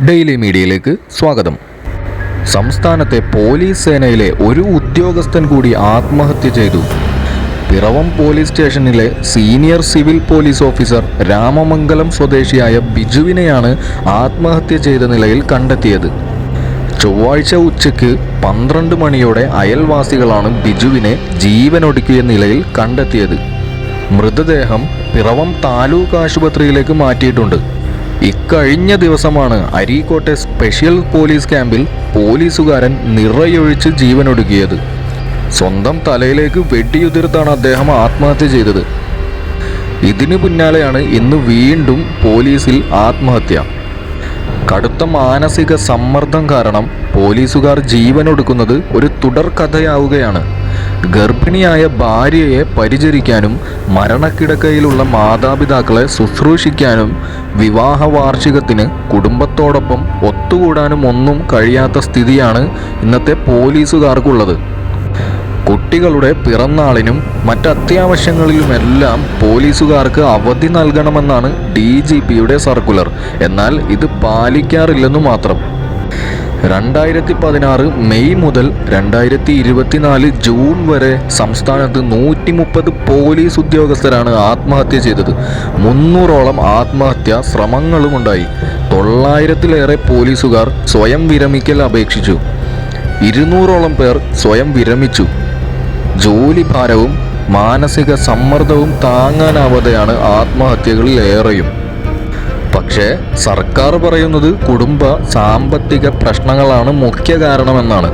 Daily മീഡിയയിലേക്ക് സ്വാഗതം. സംസ്ഥാനത്തെ പോലീസ് സേനയിലെ ഒരു ഉദ്യോഗസ്ഥൻ കൂടി ആത്മഹത്യ ചെയ്തു. പിറവം പോലീസ് സ്റ്റേഷനിലെ senior civil police officer Ramamangalam സ്വദേശിയായ ബിജുവിനെയാണ് ആത്മഹത്യ ചെയ്ത നിലയിൽ കണ്ടെത്തിയത്. ചൊവ്വാഴ്ച ഉച്ചയ്ക്ക് 12 മണിയോടെ അയൽവാസികളാണ് ബിജുവിനെ ജീവനൊടുക്കിയ നിലയിൽ കണ്ടെത്തിയത്. മൃതദേഹം പിറവം താലൂക്ക് ആശുപത്രിയിലേക്ക് മാറ്റിയിട്ടുണ്ട്. ഇക്കഴിഞ്ഞ ദിവസമാണ് അരീക്കോട്ടെ സ്പെഷ്യൽ പോലീസ് ക്യാമ്പിൽ പോലീസുകാരൻ നിറയൊഴിച്ച് ജീവനൊടുക്കിയത്. സ്വന്തം തലയിലേക്ക് വെടിയുതിർത്താണ് അദ്ദേഹം ആത്മഹത്യ ചെയ്തത്. ഇതിനു പിന്നാലെയാണ് ഇന്ന് വീണ്ടും പോലീസിൽ ആത്മഹത്യ. കടുത്ത മാനസിക സമ്മർദ്ദം കാരണം പോലീസുകാർ ജീവനൊടുക്കുന്നത് ഒരു തുടർക്കഥയാവുകയാണ്. ഗർഭിണിയായ ഭാര്യയെ പരിചരിക്കാനും മരണക്കിടക്കയിലുള്ള മാതാപിതാക്കളെ ശുശ്രൂഷിക്കാനും വിവാഹ വാർഷികത്തിന് കുടുംബത്തോടൊപ്പം ഒത്തുകൂടാനും ഒന്നും കഴിയാത്ത സ്ഥിതിയാണ് ഇന്നത്തെ പോലീസുകാർക്കുള്ളത്. കുട്ടികളുടെ പിറന്നാളിനും മറ്റത്യാവശ്യങ്ങളിലുമെല്ലാം പോലീസുകാർക്ക് അവധി നൽകണമെന്നാണ് DGPയുടെ സർക്കുലർ. എന്നാൽ ഇത് പാലിക്കാറില്ലെന്നു മാത്രം. 2016 മെയ് മുതൽ 2024 ജൂൺ വരെ സംസ്ഥാനത്ത് 130 പോലീസ് ഉദ്യോഗസ്ഥരാണ് ആത്മഹത്യ ചെയ്തത്. 300ഓളം ആത്മഹത്യാ ശ്രമങ്ങളുമുണ്ടായി. 900-ലേറെ പോലീസുകാർ സ്വയം വിരമിക്കൽ അപേക്ഷിച്ചു. 200ഓളം പേർ സ്വയം വിരമിച്ചു. ജോലിഭാരവും മാനസിക സമ്മർദ്ദവും താങ്ങാനാവാതെയാണ് ആത്മഹത്യകളിലേറെയും. പക്ഷേ സർക്കാർ പറയുന്നത് കുടുംബ സാമ്പത്തിക പ്രശ്നങ്ങളാണ് മുഖ്യ കാരണമെന്നാണ്.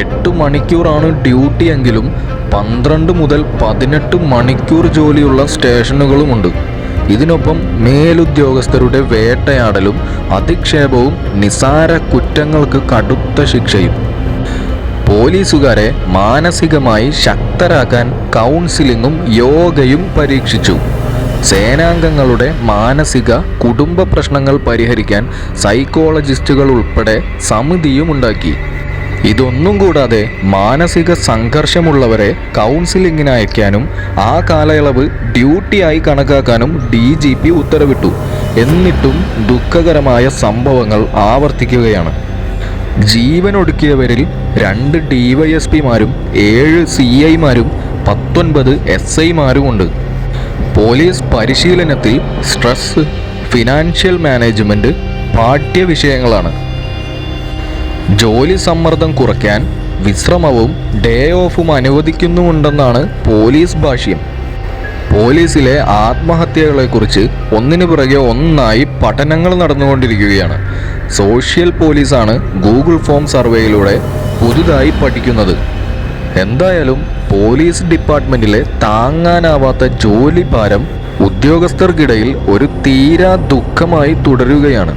8 മണിക്കൂറാണ് ഡ്യൂട്ടി എങ്കിലും 12 മുതൽ 18 മണിക്കൂർ ജോലിയുള്ള സ്റ്റേഷനുകളുമുണ്ട്. ഇതിനൊപ്പം മേലുദ്യോഗസ്ഥരുടെ വേട്ടയാടലും അധിക്ഷേപവും നിസാര കുറ്റങ്ങൾക്ക് കടുത്ത ശിക്ഷയും. പോലീസുകാരെ മാനസികമായി ശക്തരാക്കാൻ കൗൺസിലിങ്ങും യോഗയും പരീക്ഷിച്ചു. സേനാംഗങ്ങളുടെ മാനസിക കുടുംബ പ്രശ്നങ്ങൾ പരിഹരിക്കാൻ സൈക്കോളജിസ്റ്റുകൾ ഉൾപ്പെടെ സമിതിയും ഉണ്ടാക്കി. ഇതൊന്നും കൂടാതെ മാനസിക സംഘർഷമുള്ളവരെ കൗൺസിലിങ്ങിന് അയക്കാനും ആ കാലയളവ് ഡ്യൂട്ടിയായി കണക്കാക്കാനും DGP ഉത്തരവിട്ടു. എന്നിട്ടും ദുഃഖകരമായ സംഭവങ്ങൾ ആവർത്തിക്കുകയാണ്. ജീവനൊടുക്കിയവരിൽ 2 DYSPമാരും 7 CIമാരും 19 SIമാരുമുണ്ട്. പോലീസ് പരിശീലനത്തിൽ സ്ട്രെസ്, ഫിനാൻഷ്യൽ മാനേജ്മെന്റ് പാഠ്യവിഷയങ്ങളാണ്. ജോലി സമ്മർദ്ദം കുറയ്ക്കാൻ വിശ്രമവും ഡേ ഓഫും അനുവദിക്കുന്നുമുണ്ടെന്നാണ് പോലീസ് ഭാഷ്യം. പോലീസിലെ ആത്മഹത്യകളെക്കുറിച്ച് ഒന്നിനു പിറകെ ഒന്നായി പഠനങ്ങൾ നടന്നുകൊണ്ടിരിക്കുകയാണ്. സോഷ്യൽ പോലീസാണ് ഗൂഗിൾ ഫോം സർവേയിലൂടെ പുതുതായി പഠിക്കുന്നത്. എന്തായാലും പോലീസ് ഡിപ്പാർട്ട്മെന്റിലെ താങ്ങാനാവാത്ത ജോലിഭാരം ഉദ്യോഗസ്ഥർക്കിടയിൽ ഒരു തീരാ ദുഃഖമായി തുടരുകയാണ്.